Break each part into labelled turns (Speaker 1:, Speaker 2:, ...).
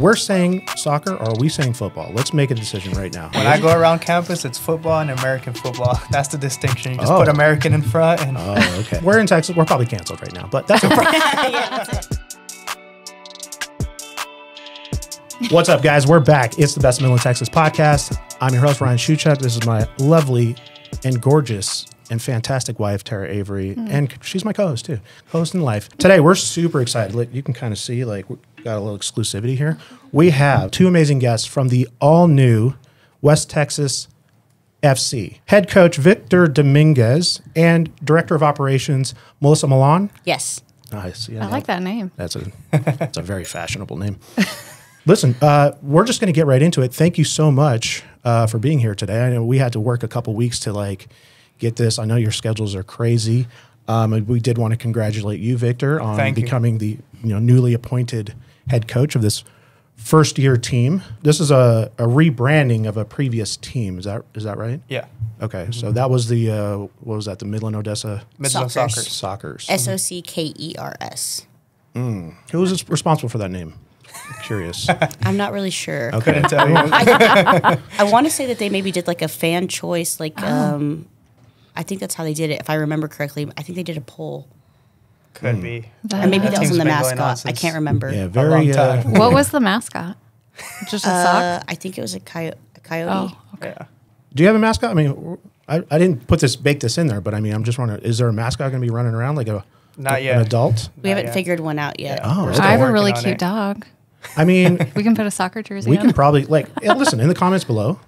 Speaker 1: we're saying soccer or are we saying football? Let's make a decision right now.
Speaker 2: When I go around campus, it's football and American football. That's the distinction. You just put American in front. And
Speaker 1: Okay. We're in Texas. We're probably canceled right now, but that's okay.
Speaker 3: Yeah, that's it.
Speaker 1: What's up, guys? We're back. It's the Best Midland, Texas podcast. I'm your host, Ryan Shuchuk. This is my lovely and gorgeous and fantastic wife, Tara Avery, and she's my co-host too, co-host in life. Today, we're super excited. Like, you can kind of see, like, we got a little exclusivity here. We have two amazing guests from the all-new West Texas FC. Head coach Victor Domingues and Director of Operations Melissa Milan.
Speaker 3: Yes.
Speaker 1: Nice. Yeah,
Speaker 4: I like that name.
Speaker 1: That's a very fashionable name. Listen, we're just going to get right into it. Thank you so much for being here today. I know we had to work a couple weeks to get this. I know your schedules are crazy. And we did want to congratulate you, Victor, on becoming the newly appointed head coach of this first-year team. This is a rebranding of a previous team. Is that right?
Speaker 2: Yeah.
Speaker 1: Okay, so that was the what was that? The Midland Odessa
Speaker 2: Midland
Speaker 3: Sockers.
Speaker 1: Sockers.
Speaker 3: Sockers.
Speaker 1: Who was responsible for that name? I'm curious.
Speaker 3: I'm not really sure.
Speaker 1: Okay.
Speaker 2: Couldn't tell you.
Speaker 3: I want to say that they maybe did like a fan choice, I think that's how they did it. If I remember correctly, I think they did a poll.
Speaker 2: Could be.
Speaker 3: Or maybe that was
Speaker 2: team's
Speaker 3: in the
Speaker 2: been going on
Speaker 3: mascot. I
Speaker 2: since
Speaker 3: can't remember.
Speaker 1: Yeah,
Speaker 2: a
Speaker 1: very.
Speaker 2: long time.
Speaker 4: What was the mascot? Just a sock?
Speaker 3: I think it was a coyote.
Speaker 4: Oh, okay.
Speaker 2: Yeah.
Speaker 1: Do you have a mascot? I mean, I didn't bake this in there, but I mean, I'm just wondering, is there a mascot going to be running around like
Speaker 2: Not yet.
Speaker 1: an adult?
Speaker 3: We haven't
Speaker 2: yet.
Speaker 3: figured one out yet.
Speaker 1: Oh,
Speaker 2: We're
Speaker 1: okay.
Speaker 2: still
Speaker 4: I have a
Speaker 2: working
Speaker 4: really
Speaker 2: on
Speaker 4: cute
Speaker 2: it.
Speaker 4: dog.
Speaker 1: I mean,
Speaker 4: We can put a soccer jersey
Speaker 1: we
Speaker 4: on.
Speaker 1: can probably listen in the comments below.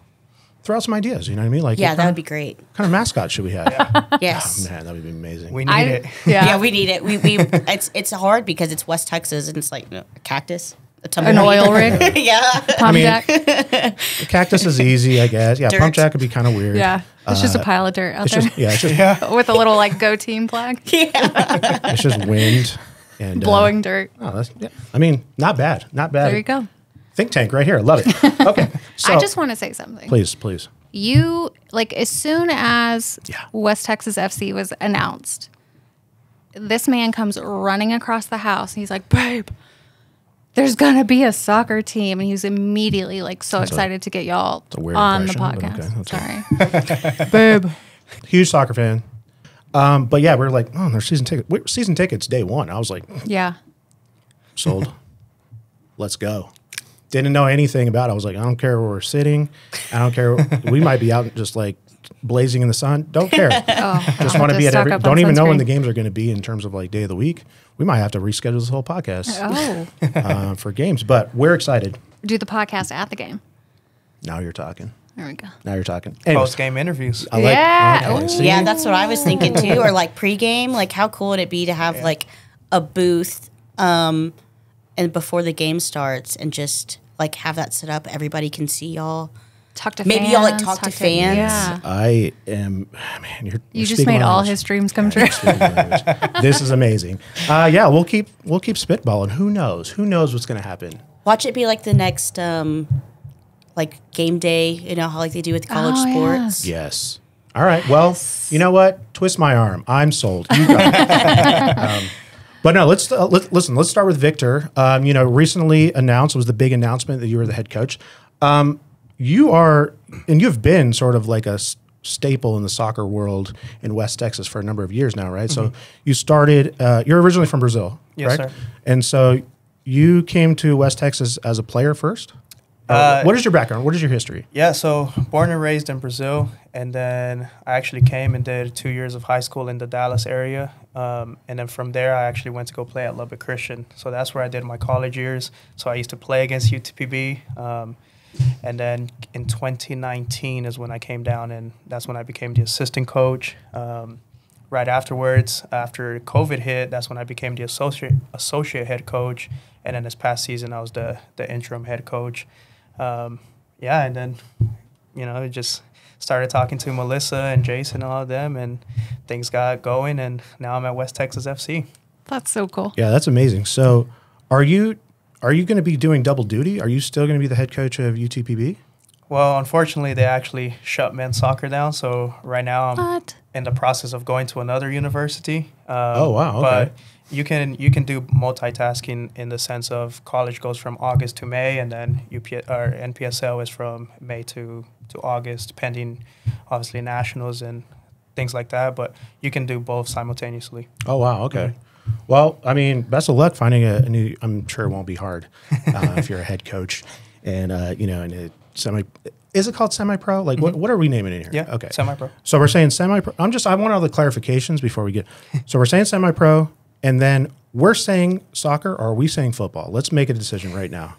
Speaker 1: Throw out some ideas. You know what I mean? Like,
Speaker 3: Yeah,
Speaker 1: what
Speaker 3: that would be great.
Speaker 1: kind of mascot should we have?
Speaker 3: Yes.
Speaker 1: Man, that would be amazing.
Speaker 2: We need it.
Speaker 3: Yeah, we need it. We it's hard because it's West Texas and it's like a cactus, a
Speaker 4: An
Speaker 3: tumbleweed.
Speaker 4: oil rig.
Speaker 3: Yeah.
Speaker 4: Pump
Speaker 1: mean-
Speaker 4: jack.
Speaker 1: The cactus is easy, I guess. Yeah,
Speaker 3: Dirt.
Speaker 1: pump jack would be kind of weird.
Speaker 4: Yeah. It's just a pile of dirt out
Speaker 1: It's
Speaker 4: there.
Speaker 1: just it's just
Speaker 4: With a little go team flag.
Speaker 1: it's just wind and
Speaker 4: Blowing dirt.
Speaker 1: I mean, not bad. Not bad.
Speaker 4: There you go.
Speaker 1: Think tank right here. Love it. Okay. So
Speaker 4: I just want to say something.
Speaker 1: please.
Speaker 4: You, as soon as
Speaker 1: Yeah.
Speaker 4: West Texas FC was announced, this man comes running across the house and he's like, babe, there's going to be a soccer team. And he was immediately so excited to get y'all
Speaker 1: a weird
Speaker 4: on the
Speaker 1: impression, but
Speaker 4: podcast. Sorry. Babe.
Speaker 1: Huge soccer fan. But yeah, we're like, oh, there's season tickets. Season tickets day one. I was like,
Speaker 4: Yeah.
Speaker 1: sold. Let's go. Didn't know anything about it. I was like, I don't care where we're sitting. I don't care. We might be out just blazing in the sun. Don't care. Just want to be at every. Don't even know when the games are going to be in terms of day of the week. We might have to reschedule this whole podcast for games. But we're excited.
Speaker 4: Do the podcast at the game.
Speaker 1: Now you're talking.
Speaker 4: There we go.
Speaker 1: Now you're talking. Anyways,
Speaker 2: Post-game interviews.
Speaker 1: I like.
Speaker 4: Yeah.
Speaker 1: okay, see?
Speaker 3: Yeah, that's what I was thinking too. Or pregame. How cool would it be to have a booth and before the game starts and just have that set up. Everybody can see y'all.
Speaker 4: Talk to
Speaker 3: Maybe
Speaker 4: fans.
Speaker 3: y'all talk to fans.
Speaker 4: Yeah.
Speaker 1: I am. Man,
Speaker 4: You just
Speaker 1: speaking
Speaker 4: made all
Speaker 1: language.
Speaker 4: his dreams come true.
Speaker 1: This is amazing. Yeah, we'll keep spitballing. Who knows? Who knows what's going to happen?
Speaker 3: Watch it be the next game day. You know how they do with college sports.
Speaker 1: Yes. All right. Well, you know what? Twist my arm. I'm sold. You got it. But no, let's listen. Let's start with Victor. Recently announced, was the big announcement that you were the head coach. You've been sort of like a staple in the soccer world in West Texas for a number of years now, right? Mm-hmm. So you started. You're originally from Brazil,
Speaker 2: Yes,
Speaker 1: correct?
Speaker 2: sir.
Speaker 1: And so you came to West Texas as a player first. What is your background? What is your history?
Speaker 2: Yeah, so born and raised in Brazil, and then I actually came and did 2 years of high school in the Dallas area. And then from there, I actually went to go play at Lubbock Christian. So that's where I did my college years. So I used to play against UTPB. And then in 2019 is when I came down, and that's when I became the assistant coach. Right afterwards, after COVID hit, that's when I became the associate head coach. And then this past season, I was the interim head coach. And then, it just started talking to Melissa and Jason and all of them, and things got going, and now I'm at West Texas FC.
Speaker 4: That's so cool.
Speaker 1: Yeah, that's amazing. So are you going to be doing double duty? Are you still going to be the head coach of UTPB?
Speaker 2: Well, unfortunately, they actually shut men's soccer down, so right now I'm in the process of going to another university.
Speaker 4: Oh,
Speaker 1: wow, okay.
Speaker 2: But you can do multitasking in the sense of college goes from August to May, and then NPSL is from May to August, pending obviously nationals and things like that. But you can do both simultaneously.
Speaker 1: Oh wow, okay. Well, I mean, best of luck finding a new. I'm sure it won't be hard if you're a head coach, and in a semi. Is it called semi-pro? Like what are we naming it here?
Speaker 2: Yeah.
Speaker 1: Okay.
Speaker 2: Semi-pro.
Speaker 1: So we're saying semi-pro. I want all the clarifications before we get. So we're saying semi-pro, and then we're saying soccer, or are we saying football? Let's make a decision right now.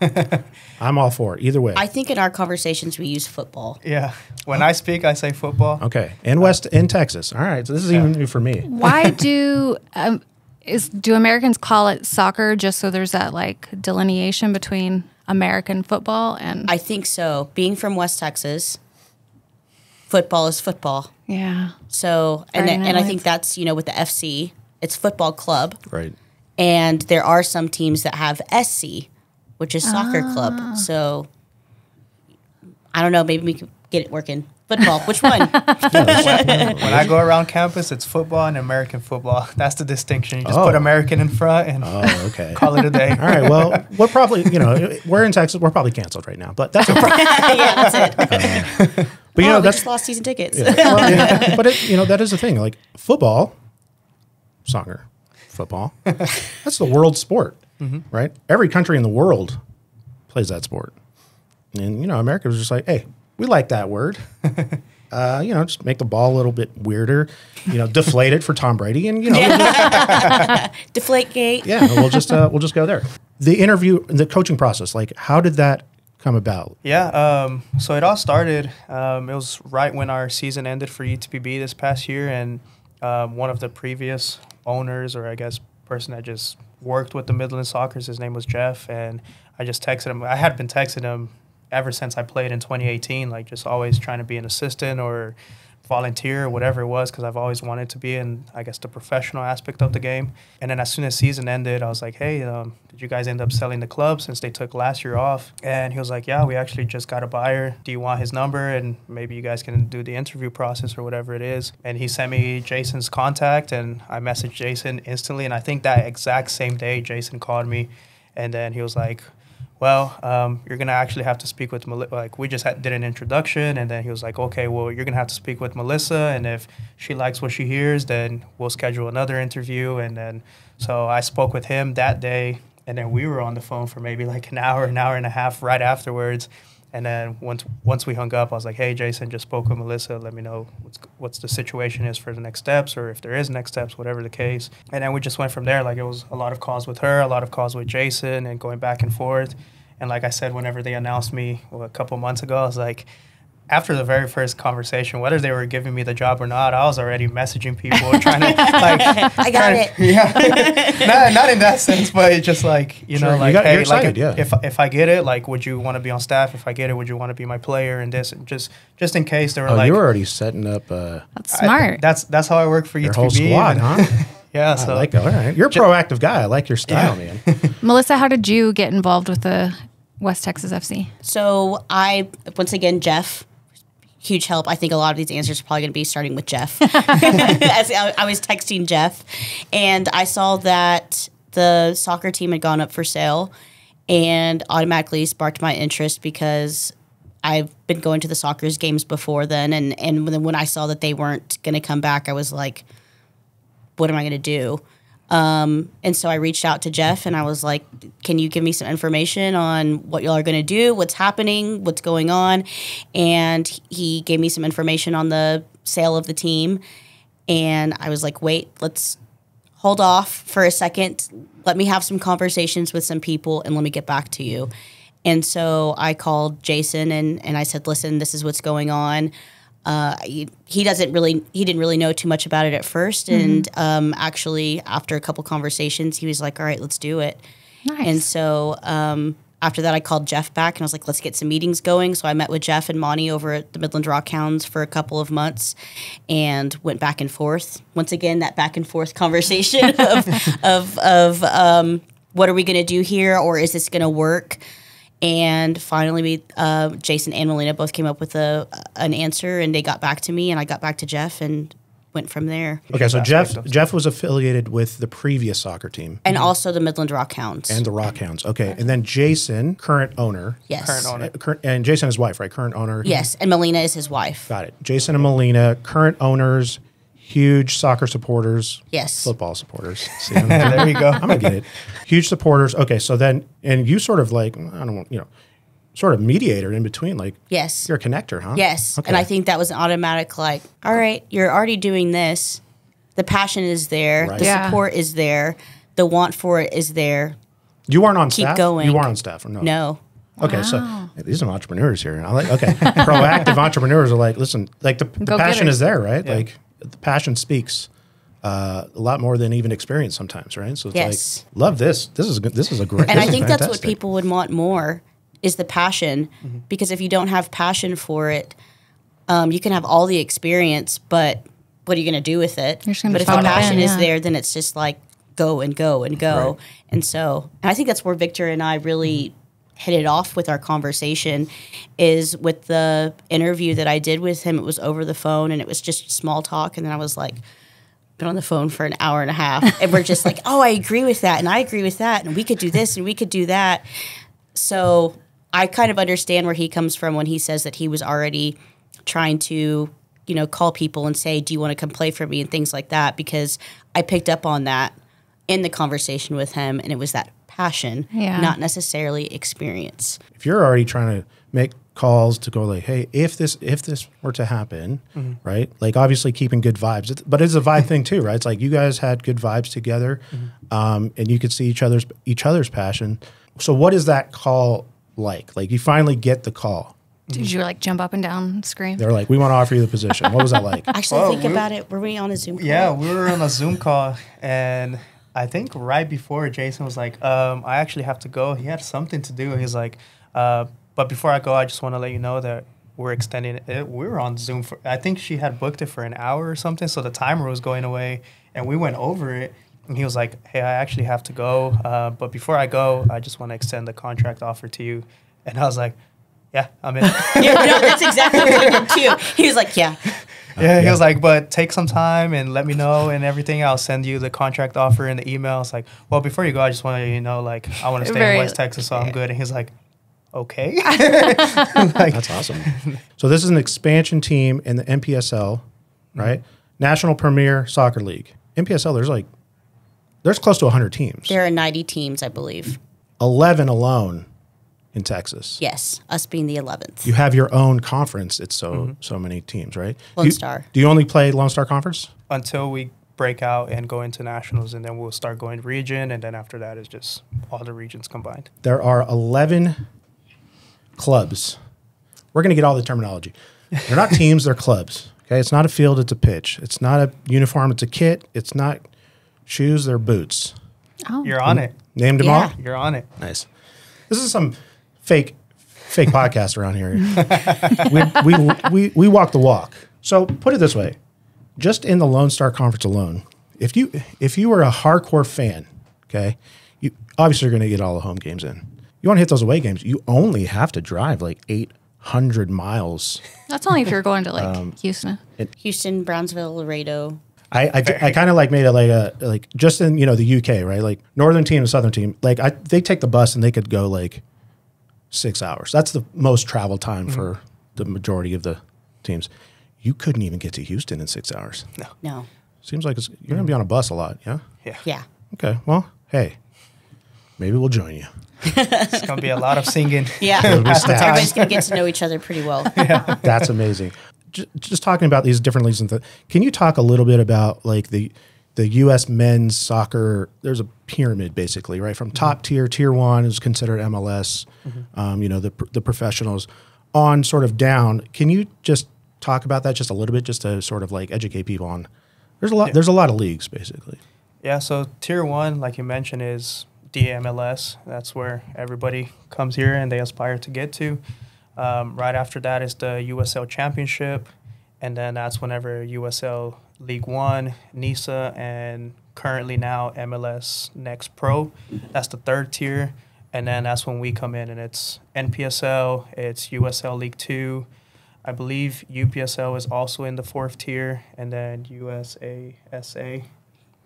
Speaker 1: I'm all for it. Either way.
Speaker 3: I think in our conversations we use football.
Speaker 2: Yeah. When I speak, I say football.
Speaker 1: Okay. In Texas. All right. So this is even new for me.
Speaker 4: Why do Americans call it soccer just so there's that like delineation between American football and?
Speaker 3: I think so. Being from West Texas, football is football.
Speaker 4: Yeah.
Speaker 3: So and I think that's with the FC, it's football club.
Speaker 1: Right.
Speaker 3: And there are some teams that have SC, which is soccer club. So I don't know. Maybe we could get it working. Football. Which one?
Speaker 2: When I go around campus, it's football and American football. That's the distinction. You just put American in front and call it a day.
Speaker 1: All right. Well, we're probably, we're in Texas. We're probably canceled right now, but that's okay.
Speaker 3: Yeah, that's it.
Speaker 1: But
Speaker 3: we
Speaker 1: that's
Speaker 3: just lost season tickets.
Speaker 1: Yeah. Well, but that is the thing. Like football, soccer, football. That's the world sport, right? Every country in the world plays that sport, and America was just like, hey, we like that word. Just make the ball a little bit weirder. Deflate it for Tom Brady, and
Speaker 3: Deflate gate.
Speaker 1: Yeah, we'll just go there. The interview, the coaching process, like how did that come about?
Speaker 2: Yeah, so it all started. It was right when our season ended for UTPB this past year, and one of the previous owners, or I guess person that just worked with the Midland Soccers, his name was Jeff, and I just texted him. I had been texting him ever since I played in 2018, like just always trying to be an assistant or volunteer or whatever it was, because I've always wanted to be in, I guess, the professional aspect of the game. And then as soon as season ended, I was like, hey, did you guys end up selling the club since they took last year off? And he was like, yeah, we actually just got a buyer. Do you want his number? And maybe you guys can do the interview process or whatever it is. And he sent me Jason's contact, and I messaged Jason instantly. And I think that exact same day, Jason called me, and then he was like, well, you're going to actually have to speak with Melissa. Like, we just did an introduction, and then he was like, okay, well, you're going to have to speak with Melissa, and if she likes what she hears, then we'll schedule another interview. And then so I spoke with him that day, and then we were on the phone for maybe like an hour and a half right afterwards. And then once we hung up, I was like, hey, Jason, just spoke with Melissa. Let me know what's the situation is for the next steps, or if there is next steps, whatever the case. And then we just went from there. Like, it was a lot of calls with her, a lot of calls with Jason, and going back and forth. And like I said, whenever they announced me a couple months ago, I was like, after the very first conversation, whether they were giving me the job or not, I was already messaging people, trying to
Speaker 3: I got it.
Speaker 2: Yeah, not in that sense, but it's just like
Speaker 1: Sure.
Speaker 2: like,
Speaker 1: You're
Speaker 2: hey,
Speaker 1: excited,
Speaker 2: like
Speaker 1: yeah.
Speaker 2: if I get it, like, would you want to be on staff? If I get it, would you want to be my player? And this, and just in case they were like,
Speaker 1: you were already setting up.
Speaker 4: That's smart.
Speaker 2: That's how I work for
Speaker 1: your
Speaker 2: UTPB.
Speaker 1: whole squad, huh?
Speaker 2: Yeah,
Speaker 1: I
Speaker 2: so
Speaker 1: like it. All right, you're a proactive guy. I like your style, man.
Speaker 4: Melissa, how did you get involved with the West Texas FC?
Speaker 3: So once again, Jeff, huge help. I think a lot of these answers are probably going to be starting with Jeff. As I was texting Jeff, and I saw that the soccer team had gone up for sale, and automatically sparked my interest because I've been going to the soccer's games before then, and when I saw that they weren't going to come back, I was like, what am I going to do? And so I reached out to Jeff, and I was like, can you give me some information on what y'all are going to do, what's happening, what's going on? And he gave me some information on the sale of the team. And I was like, wait, let's hold off for a second. Let me have some conversations with some people, and let me get back to you. And so I called Jason, and I said, listen, this is what's going on. He didn't really know too much about it at first. And actually, after a couple conversations, he was like, all right, let's do it.
Speaker 4: Nice.
Speaker 3: And so after that, I called Jeff back, and I was like, let's get some meetings going. So I met with Jeff and Monty over at the Midland Rockhounds for a couple of months, and went back and forth. Once again, that back and forth conversation of what are we going to do here, or is this going to work? And finally, Jason and Melina both came up with an answer, and they got back to me, and I got back to Jeff, and went from there.
Speaker 1: Okay, so
Speaker 2: Aspect of-
Speaker 1: Jeff was affiliated with the previous soccer team
Speaker 3: And also the Midland Rockhounds.
Speaker 1: and the Rockhounds. Okay, and then Jason, current owner.
Speaker 3: yes.
Speaker 2: Current owner.
Speaker 1: And Jason, his wife, right? Current owner.
Speaker 3: Yes, and Melina is his wife.
Speaker 1: Got it. Jason and Melina, current owners, huge soccer supporters.
Speaker 3: Yes.
Speaker 1: Football supporters. See,
Speaker 2: There you go.
Speaker 1: I'm gonna get it. Huge supporters. Okay, so then, and you sort of like, I don't want, sort of mediator in between. Like,
Speaker 3: Yes.
Speaker 1: you're a connector, huh?
Speaker 3: Yes.
Speaker 1: Okay.
Speaker 3: And I think that was an automatic, like, all right, you're already doing this. The passion is there.
Speaker 1: Right.
Speaker 3: The
Speaker 4: Yeah.
Speaker 3: support is there. The want for it is there.
Speaker 1: You weren't on
Speaker 3: Keep
Speaker 1: staff.
Speaker 3: going.
Speaker 1: You weren't on staff, or no?
Speaker 3: No.
Speaker 1: Okay, so these are entrepreneurs here. I like proactive entrepreneurs are like, listen, like the
Speaker 4: Go
Speaker 1: passion
Speaker 4: getters.
Speaker 1: is there, right?
Speaker 2: Yeah.
Speaker 1: Like the passion speaks a lot more than even experience sometimes, right? So it's
Speaker 3: Yes.
Speaker 1: like, love this. This is good. This is a great.
Speaker 3: And
Speaker 1: this
Speaker 3: I
Speaker 1: is
Speaker 3: think that's what
Speaker 1: fantastic.
Speaker 3: people would want more is the passion.
Speaker 2: Mm-hmm.
Speaker 3: Because if you don't have passion for it, you can have all the experience, but what are you going to do with it?
Speaker 4: You're just gonna
Speaker 3: But if the
Speaker 4: phone it
Speaker 3: passion
Speaker 4: in,
Speaker 3: is
Speaker 4: yeah.
Speaker 3: there, then it's just like go and go and go.
Speaker 1: Right.
Speaker 3: And so and I think that's where Victor and I really hit it off with our conversation is with the interview that I did with him. It was over the phone and it was just small talk. And then I was like, been on the phone for an hour and a half. And we're just like, oh, I agree with that. And I agree with that. And we could do this and we could do that. So I kind of understand where he comes from when he says that he was already trying to, call people and say, do you want to come play for me and things like that? Because I picked up on that in the conversation with him. And it was that passion,
Speaker 4: Yeah.
Speaker 3: not necessarily experience.
Speaker 1: If you're already trying to make calls to go like, hey, if this were to happen, right? Like obviously keeping good vibes, but it's a vibe thing too, right? It's like you guys had good vibes together, and you could see each other's passion. So what is that call like? Like you finally get the call.
Speaker 4: Did you like jump up and down and scream?
Speaker 1: They're like, we want to offer you the position. What was that like?
Speaker 3: Actually,
Speaker 2: Well,
Speaker 3: think about it. Were we on a Zoom call?
Speaker 2: Yeah, we were on a Zoom call, and I think right before Jason was like, I actually have to go. He had something to do. He's like, but before I go, I just want to let you know that we're extending it. We were on Zoom for, I think she had booked it for an hour or something, so the timer was going away, and we went over it. And he was like, hey, I actually have to go, but before I go, I just want to extend the contract offer to you. And I was like, yeah, I'm in.
Speaker 3: Yeah, no, that's exactly what he did too. He was like, yeah.
Speaker 2: Yeah, he was like, but take some time and let me know and everything. I'll send you the contract offer in the email. It's like, well, before you go, I just want to let you know, like, I want to stay
Speaker 4: Very-
Speaker 2: in West Texas, so I'm good. And he's like, okay.
Speaker 1: That's awesome. So this is an expansion team in the NPSL, right? National Premier Soccer League. NPSL, there's close to 100 teams.
Speaker 3: There are 90 teams, I believe.
Speaker 1: 11 alone in Texas.
Speaker 3: Yes, us being the 11th.
Speaker 1: You have your own conference. It's so many teams, right?
Speaker 3: Lone
Speaker 1: Do you-
Speaker 3: Star.
Speaker 1: Do you only play Lone Star Conference?
Speaker 2: Until we break out and go into nationals, and then we'll start going region. And then after that is just all the regions combined.
Speaker 1: There are 11 clubs. We're going to get all the terminology. They're not teams, they're clubs. Okay, it's not a field, it's a pitch. It's not a uniform, it's a kit. It's not shoes, they're boots.
Speaker 4: Oh,
Speaker 2: You're on it.
Speaker 1: Named them
Speaker 3: Yeah.
Speaker 1: all?
Speaker 2: You're on it.
Speaker 1: Nice. This is some fake podcast around here. we walk the walk. So put it this way: just in the Lone Star Conference alone, if you were a hardcore fan, okay, you obviously are going to get all the home games in. You want to hit those away games, you only have to drive like 800 miles.
Speaker 4: that's only if you're going to like Houston.
Speaker 3: Houston, Brownsville, Laredo.
Speaker 1: I kind of like made it like just in the UK, right? Like northern team and southern team, like they take the bus and they could go like 6 hours. That's the most travel time for the majority of the teams. You couldn't even get to Houston in 6 hours.
Speaker 3: No.
Speaker 1: Seems like you're gonna be on a bus a lot, yeah?
Speaker 2: Yeah.
Speaker 3: Yeah.
Speaker 1: Okay, well, hey, maybe we'll join you.
Speaker 2: It's going to be a lot of singing.
Speaker 3: Yeah.
Speaker 1: It'll be stats.
Speaker 3: Everybody's going to get to know each other pretty well.
Speaker 1: That's amazing. Just talking about these different leagues, can you talk a little bit about like the U.S. men's soccer? There's a pyramid basically, right? From top tier 1 is considered MLS. The professionals on sort of down. Can you just talk about that just a little bit, just to sort of like educate people on? There's a lot of leagues basically.
Speaker 2: Yeah, so Tier 1, like you mentioned, is DMLS. That's where everybody comes here and they aspire to get to. Right after that is the USL Championship, and then that's whenever USL League One, NISA, and currently now MLS Next Pro. That's the third tier, and then that's when we come in, and it's NPSL, it's USL League Two, I believe UPSL is also in the 4th tier, and then USASA,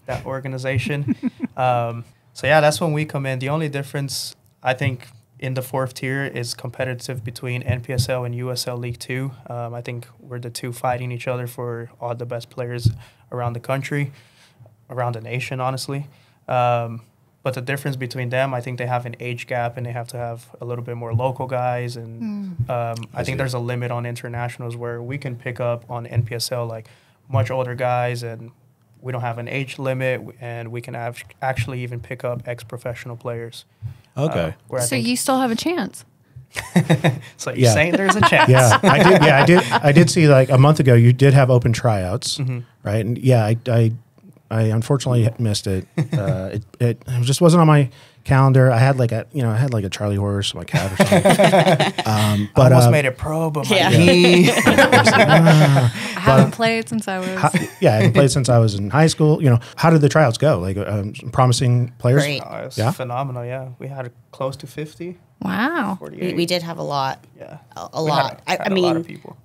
Speaker 2: that organization. So yeah, that's when we come in. The only difference, I think, in the 4th tier is competitive between NPSL and USL League 2. I think we're the two fighting each other for all the best players around the country, around the nation, honestly. But the difference between them, I think they have an age gap and they have to have a little bit more local guys. And I think there's a limit on internationals where we can pick up on NPSL like much older guys, and we don't have an age limit, and we can actually even pick up ex-professional players.
Speaker 1: Okay.
Speaker 4: So you still have a chance.
Speaker 2: So you're saying there's a chance?
Speaker 1: Yeah, I did. Yeah, I did see like a month ago you did have open tryouts, right? And yeah, I unfortunately missed it. It just wasn't on my calendar. I had like a Charlie horse, my cat or something. But
Speaker 2: almost made it pro, but my
Speaker 3: Yeah.
Speaker 2: knee.
Speaker 4: I haven't played since I was.
Speaker 1: I haven't played since I was in high school. How did the tryouts go? Like promising players?
Speaker 3: Great.
Speaker 2: Oh, it was
Speaker 1: Yeah?
Speaker 2: phenomenal, yeah. We had close to 50,
Speaker 4: Wow.
Speaker 2: 48.
Speaker 3: We did have a lot.
Speaker 2: Yeah.
Speaker 3: A
Speaker 2: We
Speaker 3: lot.
Speaker 2: had
Speaker 3: I
Speaker 2: a lot
Speaker 3: mean,
Speaker 2: of people.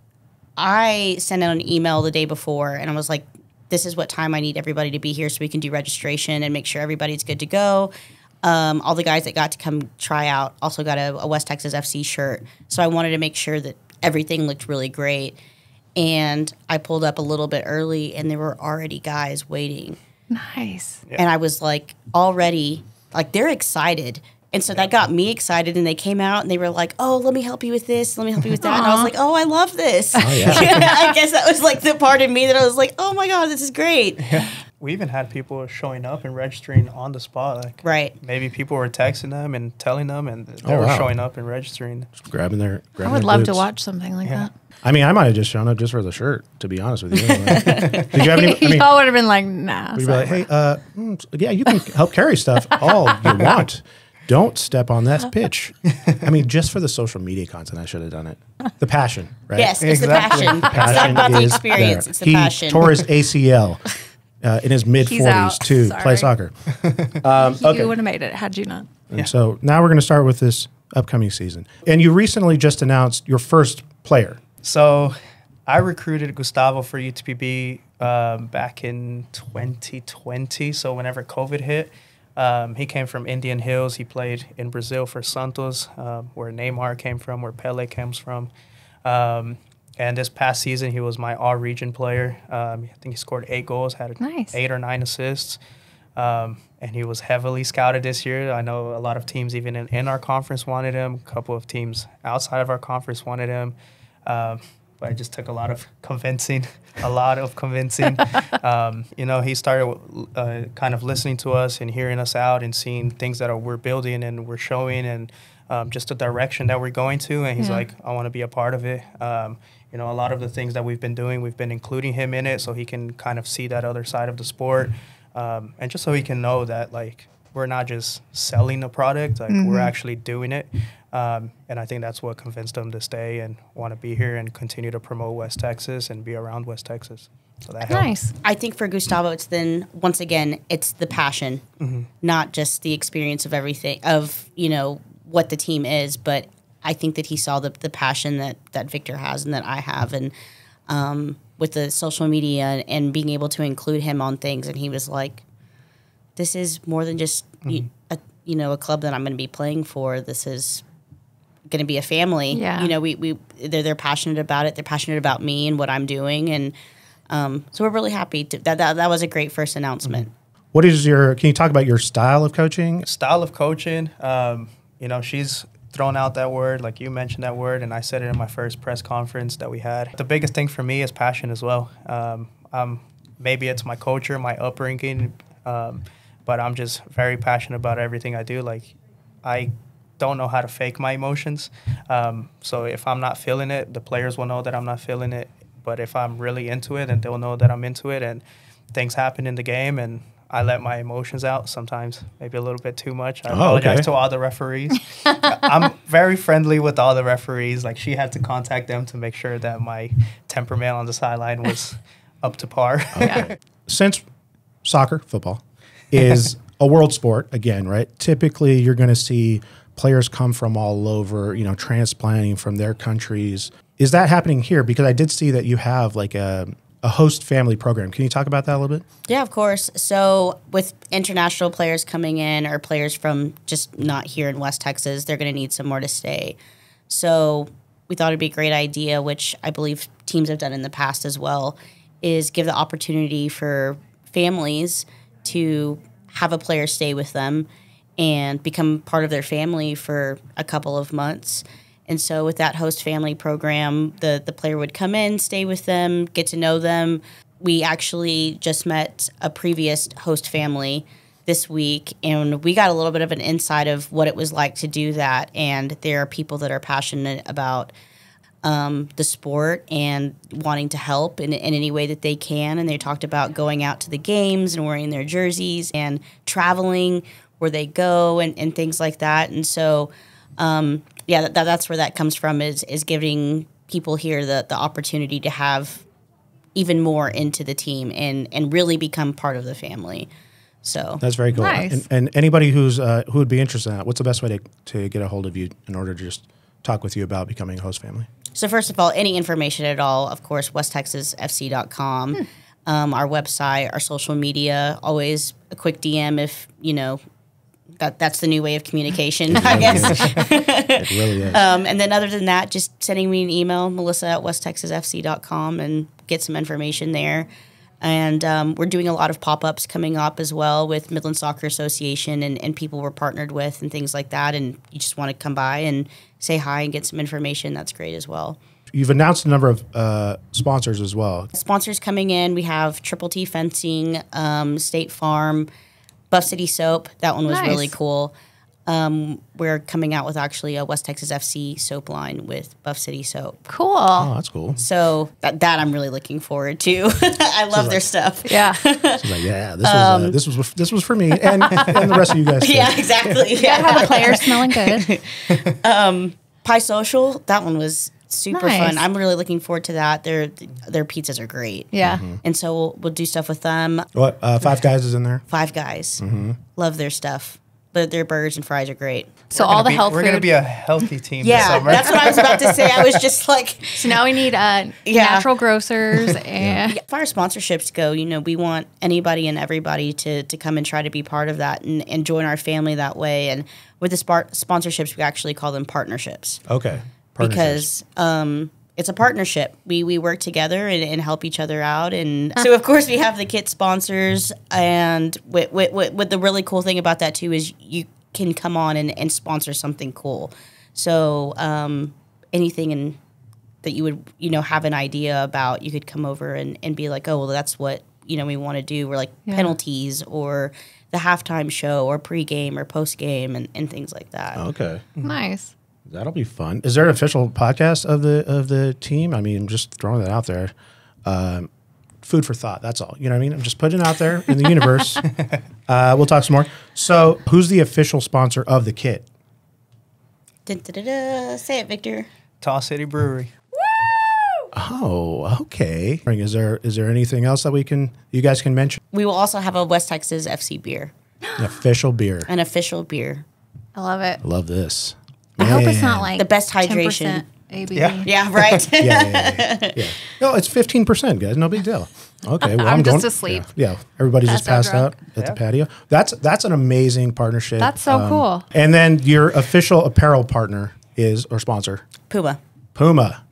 Speaker 3: I sent out an email the day before, and I was like, this is what time I need everybody to be here so we can do registration and make sure everybody's good to go. All the guys that got to come try out also got a West Texas FC shirt. So I wanted to make sure that everything looked really great. And I pulled up a little bit early, and there were already guys waiting.
Speaker 4: Nice.
Speaker 2: Yeah.
Speaker 3: And I was like, already, like, they're excited. And so that got me excited, and they came out and they were like, oh, let me help you with this, let me help you with that. And I was like, oh, I love this.
Speaker 1: Oh, yeah.
Speaker 3: I guess that was like the part of me that I was like, oh my God, this is great.
Speaker 2: We even had people showing up and registering on the spot. Like,
Speaker 3: Right.
Speaker 2: maybe people were texting them and telling them, and they were
Speaker 1: wow.
Speaker 2: showing up and registering.
Speaker 1: Grabbing their.
Speaker 4: I would love to watch something like that.
Speaker 1: I mean, I might have just shown up just for the shirt, to be honest with you. Did you have any? I mean,
Speaker 4: Y'all would have been like, nah.
Speaker 1: would you be like, hey, yeah, you can help carry stuff all you want. Don't step on that pitch. I mean, just for the social media content, I should have done it. The passion, right?
Speaker 3: Yes, it's
Speaker 2: Exactly.
Speaker 3: the passion. It's not about the
Speaker 1: is
Speaker 3: experience,
Speaker 1: there.
Speaker 3: it's the
Speaker 1: He
Speaker 3: passion.
Speaker 1: tore his ACL in his mid
Speaker 4: He's
Speaker 1: 40s
Speaker 4: out.
Speaker 1: to play
Speaker 4: Sorry.
Speaker 1: soccer.
Speaker 4: You would have made it had you not.
Speaker 1: And so now we're going to start with this upcoming season. And you recently just announced your first player.
Speaker 2: So I recruited Gustavo for UTPB back in 2020. So whenever COVID hit, he came from Indian Hills. He played in Brazil for Santos, where Neymar came from, where Pele comes from. And this past season, he was my all-region player. I think he scored 8 goals, had
Speaker 4: Nice.
Speaker 2: 8 or 9 assists. And he was heavily scouted this year. I know a lot of teams even in our conference wanted him. A couple of teams outside of our conference wanted him. But it just took a lot of convincing. He started kind of listening to us and hearing us out and seeing things that we're building and we're showing, and just the direction that we're going to. And he's like, I want to be a part of it. A lot of the things that we've been doing, we've been including him in it so he can kind of see that other side of the sport. And just so he can know that, like, we're not just selling a product, like we're actually doing it. And I think that's what convinced him to stay and want to be here and continue to promote West Texas and be around West Texas. So that helped.
Speaker 4: Nice.
Speaker 3: I think for Gustavo, it's then, once again, it's the passion, not just the experience of everything, of, what the team is, but I think that he saw the passion that Victor has and that I have, and with the social media and being able to include him on things, and he was like, this is more than just a club that I'm going to be playing for. This is going to be a family.
Speaker 4: Yeah.
Speaker 3: They're passionate about it. They're passionate about me and what I'm doing, and so we're really happy that was a great first announcement.
Speaker 1: What is can you talk about your style of coaching?
Speaker 2: Style of coaching, she's thrown out that word, like you mentioned that word, and I said it in my first press conference that we had. The biggest thing for me is passion as well. Maybe it's my culture, my upbringing, but I'm just very passionate about everything I do. Like, I don't know how to fake my emotions. So if I'm not feeling it, the players will know that I'm not feeling it. But if I'm really into it, then they'll know that I'm into it. And things happen in the game, and I let my emotions out sometimes, maybe a little bit too much. I apologize to all the referees. I'm very friendly with all the referees. Like, she had to contact them to make sure that my temperament on the sideline was up to par.
Speaker 4: Yeah.
Speaker 1: Since soccer, football, is a world sport, again, right? Typically, you're going to see players come from all over, transplanting from their countries. is that happening here? Because I did see that you have like a host family program. Can you talk about that a little bit?
Speaker 3: Yeah, of course. So with international players coming in or players from just not here in West Texas, they're going to need somewhere to stay. So we thought it'd be a great idea, which I believe teams have done in the past as well, is give the opportunity for families to have a player stay with them and become part of their family for a couple of months. And so with that host family program, the player would come in, stay with them, get to know them. We actually just met a previous host family this week, and we got a little bit of an insight of what it was like to do that. And there are people that are passionate about the sport and wanting to help in any way that they can. And they talked about going out to the games and wearing their jerseys and traveling where they go and things like that. And so, that's where that comes from, is giving people here the opportunity to have even more into the team and really become part of the family. So
Speaker 1: that's very cool.
Speaker 4: Nice.
Speaker 1: And anybody who would be interested in that, what's the best way to get a hold of you in order to just talk with you about becoming a host family?
Speaker 3: So first of all, any information at all, of course, westtexasfc.com, our website, our social media, always a quick DM if, that's the new way of communication, I guess.
Speaker 1: It really is.
Speaker 3: And then other than that, just sending me an email, melissa@westtexasfc.com, and get some information there. And we're doing a lot of pop-ups coming up as well with Midland Soccer Association and people we're partnered with and things like that. And you just want to come by and say hi and get some information. That's great as well.
Speaker 1: You've announced a number of sponsors as well.
Speaker 3: Sponsors coming in, we have Triple T Fencing, State Farm, Buff City Soap. That one was really cool. We're coming out with actually a West Texas FC soap line with Buff City Soap.
Speaker 4: Cool.
Speaker 1: Oh, that's cool.
Speaker 3: So that I'm really looking forward to. I love their stuff.
Speaker 4: Yeah.
Speaker 1: She's like, yeah, this was for me and the rest of you guys too.
Speaker 3: Yeah, exactly.
Speaker 4: You gotta have the players smelling good.
Speaker 3: Pie Social, that one was super
Speaker 4: Nice.
Speaker 3: fun. I'm really looking forward to that. Their pizzas are great.
Speaker 4: Yeah.
Speaker 3: And so we'll do stuff with them.
Speaker 1: What, Five Guys is in there?
Speaker 3: Five Guys. Love their stuff. But their burgers and fries are great.
Speaker 4: So all the health
Speaker 2: We're
Speaker 4: food.
Speaker 2: going to be a healthy team this
Speaker 3: Yeah,
Speaker 2: summer.
Speaker 3: that's what I was about to say. I was just like,
Speaker 4: So now we need natural grocers and
Speaker 3: as far as sponsorships go, we want anybody and everybody to come and try to be part of that and join our family that way. And with the sponsorships, we actually call them partnerships.
Speaker 1: Okay.
Speaker 3: Because it's a partnership. We work together and help each other out. And so, of course, we have the kit sponsors. And what the really cool thing about that, too, is you can come on and sponsor something cool. So anything that you would, have an idea about, you could come over and be like, oh, well, that's what, we want to do. We're like penalties or the halftime show or pregame or postgame and things like that.
Speaker 1: Okay.
Speaker 4: nice.
Speaker 1: That'll be fun. Is there an official podcast of the team? I mean, just throwing that out there. Food for thought. That's all. You know what I mean? I'm just putting it out there in the universe. We'll talk some more. So, who's the official sponsor of the kit?
Speaker 3: Say it, Victor.
Speaker 2: Tall City Brewery.
Speaker 1: Oh, okay. Is there anything else that you guys can mention?
Speaker 3: We will also have a West Texas FC beer,
Speaker 1: An official beer.
Speaker 3: an official beer.
Speaker 4: I love it.
Speaker 1: I love this.
Speaker 4: I hope it's
Speaker 1: Man.
Speaker 4: not like
Speaker 3: The best hydration.
Speaker 4: 10% ABV.
Speaker 2: Yeah.
Speaker 3: Yeah, right.
Speaker 1: Yeah. No, it's 15%, guys. No big deal. Okay, well,
Speaker 4: I'm just
Speaker 1: going,
Speaker 4: asleep.
Speaker 1: Yeah, everybody's just
Speaker 4: Passed
Speaker 1: passed
Speaker 4: out
Speaker 1: out at the patio. That's an amazing partnership.
Speaker 4: That's so cool.
Speaker 1: And then your official apparel partner or sponsor,
Speaker 3: Puma.
Speaker 1: Puma.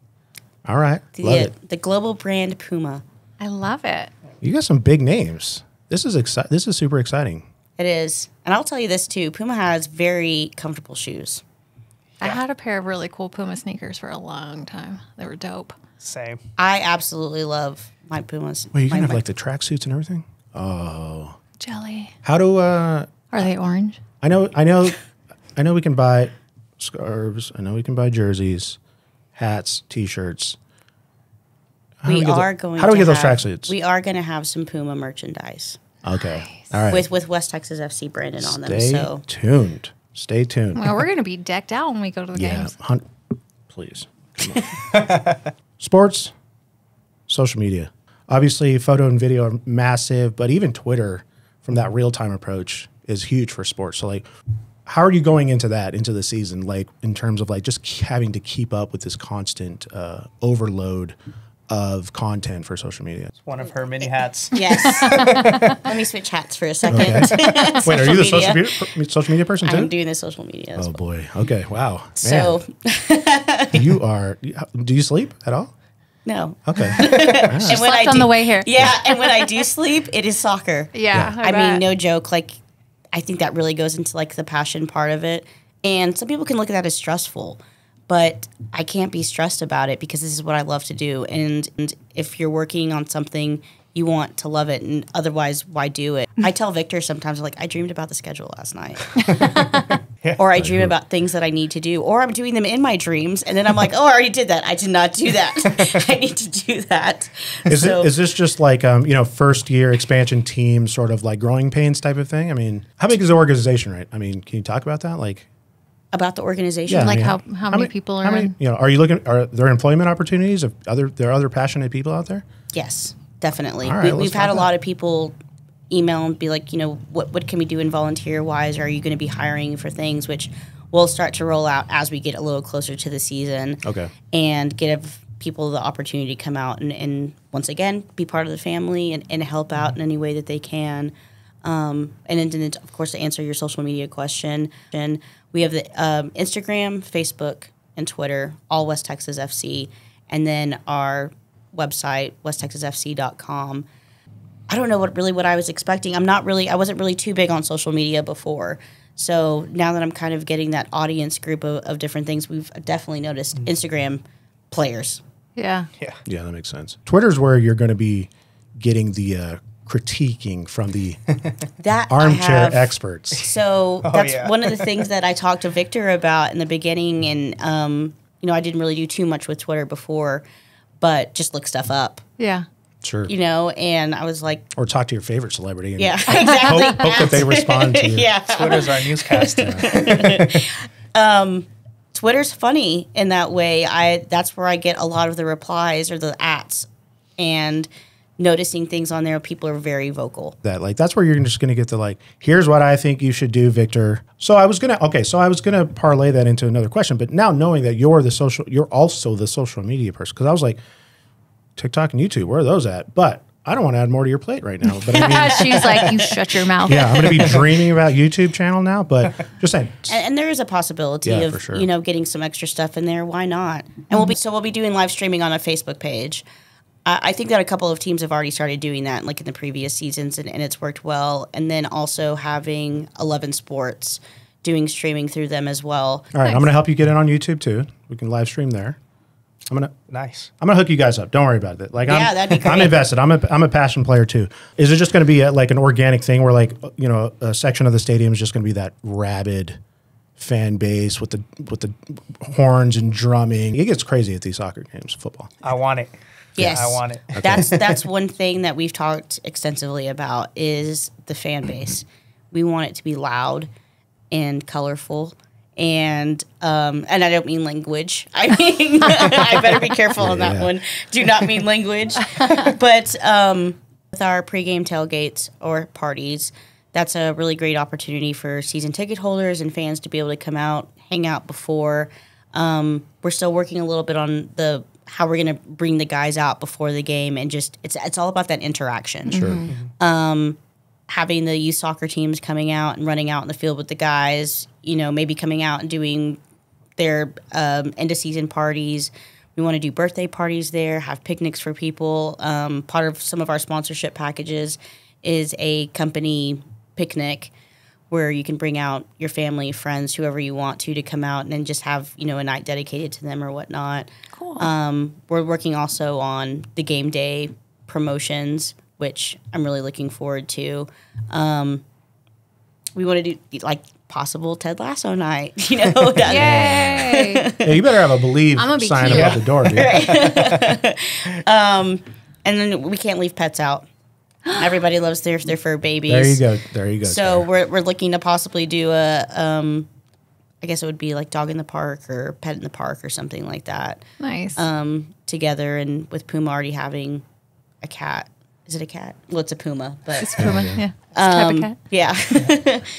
Speaker 1: All right, love it.
Speaker 3: The global brand Puma.
Speaker 4: I love it.
Speaker 1: You got some big names. This is This is super exciting.
Speaker 3: It is. And I'll tell you this, too. Puma has very comfortable shoes.
Speaker 4: I had a pair of really cool Puma sneakers for a long time. They were dope.
Speaker 2: Same.
Speaker 3: I absolutely love my Pumas.
Speaker 1: Wait, you can
Speaker 3: My-
Speaker 1: have like the tracksuits and everything? Oh.
Speaker 4: Jelly.
Speaker 1: How do
Speaker 4: Are they orange?
Speaker 1: I know we can buy scarves. I know we can buy jerseys, hats, t-shirts. How do we get those tracksuits?
Speaker 3: We are going to have some Puma merchandise
Speaker 1: Okay. All right.
Speaker 3: with West Texas FC branded on them.
Speaker 1: Stay
Speaker 3: So
Speaker 1: tuned. Stay tuned.
Speaker 4: Well, we're going to be decked out when we go to the games.
Speaker 1: Please. Come on. Sports, social media. Obviously, photo and video are massive, but even Twitter, from that real-time approach, is huge for sports. So, like, how are you going into the season, like in terms of like just having to keep up with this constant overload of content for social media?
Speaker 2: It's one of her many hats.
Speaker 3: Yes. Let me switch hats for a second.
Speaker 1: Okay. Wait, are you the social media person too?
Speaker 3: I'm doing the social media as
Speaker 1: Oh
Speaker 3: well.
Speaker 1: boy. Okay. Wow.
Speaker 3: So
Speaker 1: You are. Do you sleep at all?
Speaker 3: no.
Speaker 1: Okay.
Speaker 3: And
Speaker 4: Slept on the way here.
Speaker 3: Yeah, and when I do sleep, it is soccer.
Speaker 4: Yeah.
Speaker 3: I mean, no joke. Like, I think that really goes into like the passion part of it. And some people can look at that as stressful, but I can't be stressed about it because this is what I love to do. And if you're working on something, you want to love it, and otherwise, why do it? I tell Victor sometimes, like, I dreamed about the schedule last night. Or I dream about things that I need to do, or I'm doing them in my dreams, and then I'm like, oh, I already did that. I did not do that. I need to do that.
Speaker 1: Is this just like first year expansion team sort of like growing pains type of thing? I mean, how big is the organization, right? I mean, can you talk about that? Like
Speaker 3: about the organization?
Speaker 1: Yeah,
Speaker 4: Like
Speaker 1: I mean,
Speaker 4: how many people are in?
Speaker 1: Are you looking? Are there employment opportunities? There are other passionate people out there?
Speaker 3: Yes, definitely.
Speaker 1: All right,
Speaker 3: We've
Speaker 1: let's
Speaker 3: had
Speaker 1: talk
Speaker 3: a lot of people email and be like, what can we do in volunteer wise? Are you going to be hiring for things, which we'll start to roll out as we get a little closer to the season.
Speaker 1: Okay.
Speaker 3: And give people the opportunity to come out and once again, be part of the family and help out in any way that they can. And then, of course, to answer your social media question, and we have the Instagram, Facebook, and Twitter, all West Texas FC, and then our website, westtexasfc.com. I don't know what I was expecting. I wasn't really too big on social media before. So now that I'm kind of getting that audience group of different things, we've definitely noticed Instagram players.
Speaker 4: Yeah.
Speaker 1: Yeah, that makes sense. Twitter's where you're going to be getting the critiquing from the
Speaker 3: That
Speaker 1: armchair experts.
Speaker 3: So that's one of the things that I talked to Victor about in the beginning. And, I didn't really do too much with Twitter before, but just look stuff up.
Speaker 4: Yeah.
Speaker 1: Sure.
Speaker 3: And I was like,
Speaker 1: or talk to your favorite celebrity. And
Speaker 3: yeah, exactly.
Speaker 1: Hope that they respond to you.
Speaker 3: Yeah.
Speaker 2: Twitter's our newscast.
Speaker 3: Twitter's funny in that way. That's where I get a lot of the replies or the ats, and noticing things on there. People are very vocal.
Speaker 1: That's where you're just going to get the here's what I think you should do, Victor. So I was gonna parlay that into another question, but now knowing that you're also the social media person, because I was like, TikTok and YouTube, where are those at? But I don't want to add more to your plate right now. But I mean,
Speaker 4: She's like, you shut your mouth.
Speaker 1: yeah, I'm going to be dreaming about YouTube channel now. But just saying,
Speaker 3: and there is a possibility of
Speaker 1: for sure.
Speaker 3: Getting some extra stuff in there. Why not? And we'll be doing live streaming on a Facebook page. I think that a couple of teams have already started doing that, like in the previous seasons, and it's worked well. And then also having 11 Sports doing streaming through them as well.
Speaker 1: All right, nice. I'm going to help you get in on YouTube too. We can live stream there.
Speaker 2: Nice.
Speaker 1: I'm gonna hook you guys up. Don't worry about it.
Speaker 3: That'd be great.
Speaker 1: I'm invested. I'm a passion player too. Is it just going to be an organic thing where a section of the stadium is just going to be that rabid fan base with the horns and drumming? It gets crazy at these soccer games, football.
Speaker 2: I want it.
Speaker 3: Yes,
Speaker 2: I want it.
Speaker 3: Okay. That's one thing that we've talked extensively about is the fan base. We want it to be loud and colorful. And I don't mean language. I mean, I better be careful on that one. Do not mean language. But with our pregame tailgates or parties, that's a really great opportunity for season ticket holders and fans to be able to come out, hang out before. We're still working a little bit on how we're going to bring the guys out before the game, and just it's all about that interaction.
Speaker 1: Sure.
Speaker 3: Mm-hmm. Having the youth soccer teams coming out and running out in the field with the guys, maybe coming out and doing their end of season parties. We want to do birthday parties there, have picnics for people. Part of some of our sponsorship packages is a company picnic where you can bring out your family, friends, whoever you want to come out and then just have, a night dedicated to them or whatnot.
Speaker 4: Cool.
Speaker 3: We're working also on the game day promotions, which I'm really looking forward to. We want to do possible Ted Lasso night,
Speaker 4: Yay!
Speaker 1: Yeah, you better have a believe sign above the door, dude.
Speaker 3: And then we can't leave pets out. Everybody loves their fur babies.
Speaker 1: There you go.
Speaker 3: So we're looking to possibly do I guess it would be like dog in the park or pet in the park or something like that.
Speaker 4: Nice.
Speaker 3: Together, and with Puma already having a cat. Is it a cat? Well, it's a puma, but
Speaker 4: It's Puma, yeah. Type of cat.
Speaker 3: Yeah.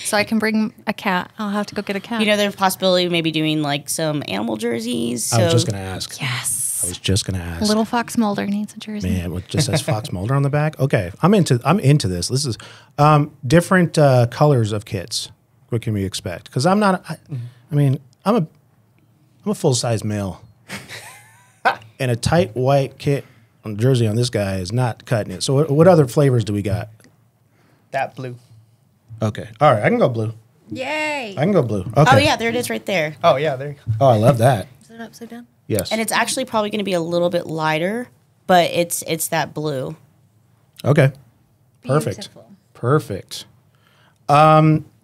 Speaker 4: So I can bring a cat. I'll have to go get a cat.
Speaker 3: There's a possibility of maybe doing like some animal jerseys. So
Speaker 1: I was just going to ask.
Speaker 4: Yes.
Speaker 1: I was just going to ask.
Speaker 4: Little Fox Mulder needs a jersey.
Speaker 1: Man, it just says Fox Mulder on the back. Okay, I'm into this. This is different colors of kits. What can we expect? Because I'm not. I'm a full size male, and a tight white kit on jersey on this guy is not cutting it. So what other flavors do we got?
Speaker 2: That blue.
Speaker 1: Okay, all right, I can go blue.
Speaker 4: Yay.
Speaker 1: I can go blue. Okay.
Speaker 3: Oh yeah, there it is right there.
Speaker 2: Oh yeah, there you go.
Speaker 1: Oh, I love that.
Speaker 4: Is it upside down?
Speaker 1: Yes.
Speaker 3: And it's actually probably going to be a little bit lighter, but it's that blue.
Speaker 1: Okay. Perfect.
Speaker 4: Beautiful.
Speaker 1: Perfect.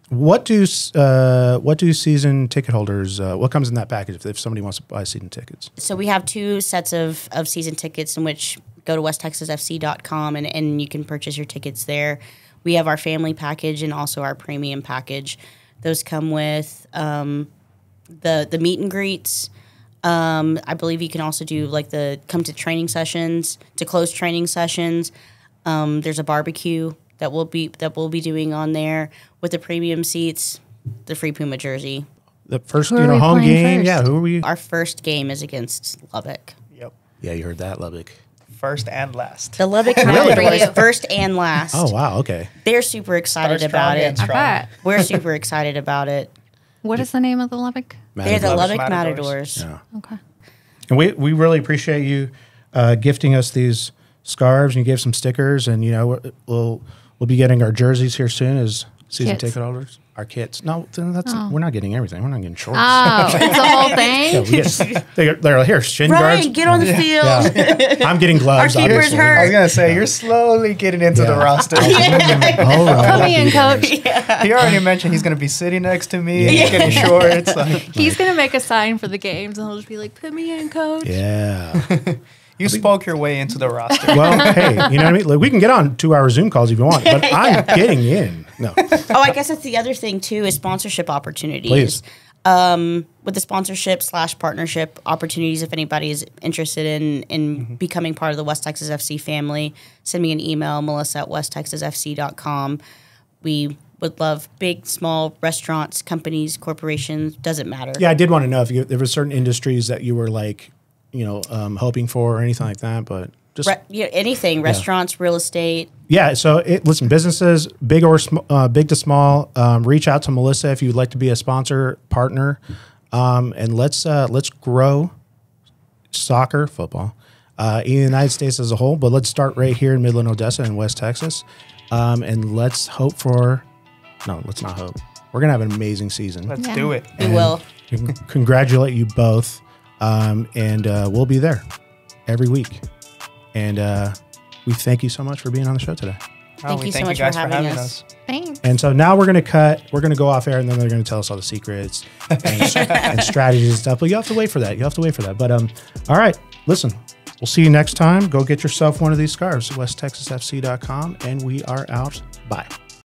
Speaker 1: What do season ticket holders? What comes in that package if somebody wants to buy season tickets?
Speaker 3: So we have 2 sets of season tickets in which go to westtexasfc.com and you can purchase your tickets there. We have our family package and also our premium package. Those come with the meet and greets. I believe you can also do like come to training sessions, to close training sessions. There's a barbecue that we'll be doing on there with the premium seats, the free Puma jersey.
Speaker 1: The first,
Speaker 4: Who are we
Speaker 1: home
Speaker 4: playing
Speaker 1: game.
Speaker 4: first?
Speaker 1: Yeah, who are we?
Speaker 3: Our first game is against Lubbock.
Speaker 2: Yep.
Speaker 1: Yeah, you heard that, Lubbock.
Speaker 2: First and last.
Speaker 3: The Lubbock
Speaker 4: Really?
Speaker 3: Matadors,
Speaker 4: For you.
Speaker 3: first and last.
Speaker 1: Oh wow, okay.
Speaker 3: They're super excited
Speaker 2: Start
Speaker 3: about
Speaker 2: strong
Speaker 3: it.
Speaker 2: and
Speaker 4: I
Speaker 2: strong.
Speaker 4: bet.
Speaker 3: We're super excited about it.
Speaker 4: What is the name of the Lubbock?
Speaker 3: They're the
Speaker 2: Lubbock
Speaker 3: Lubbock
Speaker 2: Matadors.
Speaker 3: Matadors.
Speaker 1: Yeah.
Speaker 4: Okay.
Speaker 1: And we really appreciate you gifting us these scarves, and you gave some stickers, and we'll be getting our jerseys here soon as season
Speaker 4: Kits.
Speaker 1: ticket holders. Our kits. No, we're not getting everything. We're not getting shorts.
Speaker 4: Oh, it's the whole thing?
Speaker 1: Yeah, they're here shin guards.
Speaker 3: Ryan, get on the field.
Speaker 1: Yeah. I'm getting gloves.
Speaker 3: Our keeper's
Speaker 1: obviously.
Speaker 3: hurt.
Speaker 2: I was gonna say you're slowly getting into the
Speaker 1: Yeah.
Speaker 2: roster.
Speaker 1: All right.
Speaker 4: Put me in, coach.
Speaker 2: He already mentioned he's gonna be sitting next to me. He's getting shorts. Like,
Speaker 4: He's going to make a sign for the games, and he'll just be like, put me in, coach.
Speaker 1: Yeah.
Speaker 2: you spoke your way into the roster.
Speaker 1: Well, hey, you know what I mean? Like, we can get on 2-hour Zoom calls if you want, but I'm getting in. No.
Speaker 3: Oh, I guess that's the other thing too is sponsorship opportunities.
Speaker 1: Please.
Speaker 3: With the sponsorship/partnership opportunities, if anybody is interested in becoming part of the West Texas FC family, send me an email, melissa@westtexasfc.com. We would love big, small restaurants, companies, corporations, doesn't matter.
Speaker 1: Yeah, I did want to know if there were certain industries that you were like, hoping for or anything like that, but just
Speaker 3: Anything, restaurants, real estate.
Speaker 1: yeah. So listen, businesses, big to small, reach out to Melissa if you'd like to be a sponsor partner, and let's grow soccer, football, in the United States as a whole. But let's start right here in Midland, Odessa, and West Texas, and let's hope for. No, let's not hope. We're gonna have an amazing season.
Speaker 2: Let's
Speaker 4: Yeah.
Speaker 2: do it.
Speaker 3: We will.
Speaker 1: Congratulate you both, and we'll be there every week. And we thank you so much for being on the show today.
Speaker 3: Thank
Speaker 2: We
Speaker 3: you so
Speaker 2: thank
Speaker 3: much
Speaker 2: you guys
Speaker 3: for having us.
Speaker 4: Thanks.
Speaker 1: And so now we're going to cut. We're going to go off air, and then they're going to tell us all the secrets and strategies and stuff. But you have to wait for that. But all right, listen. We'll see you next time. Go get yourself one of these scarves. WestTexasFC.com, and we are out. Bye.